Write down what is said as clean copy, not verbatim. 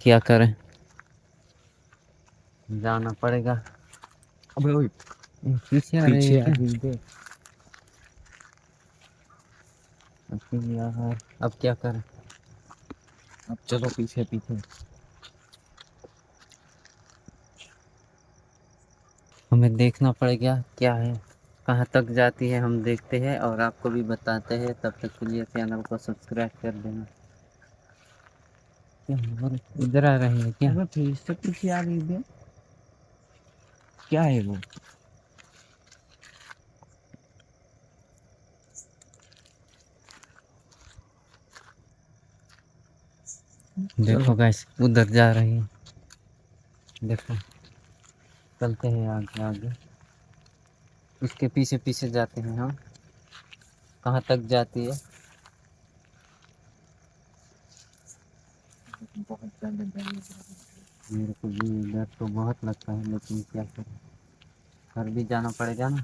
क्या करें, जाना पड़ेगा। अबे ओए पीछे आ रही पीछे है आ क्या? गई बे। यार अब क्या करें। अब चलो पीछे पीछे। हमें देखना पड़ेगा क्या है, कहाँ तक जाती है, हम देखते हैं और आपको भी बताते हैं। तब तक के लिए चैनल को सब्सक्राइब कर देना। क्या और इधर आ रही है क्या? अबे फिर से पीछे आ गई बे। क्या है वो? देखो चलो गाइस, उधर जा रही है। देखो, चलते हैं आगे आगे, उसके पीछे पीछे जाते हैं हम। कहाँ तक जाती है? बहुत ज्यादा डर लग रहा है। मेरे को भी डर तो बहुत लगता है, लेकिन क्या करें, घर भी जाना पड़ेगा ना।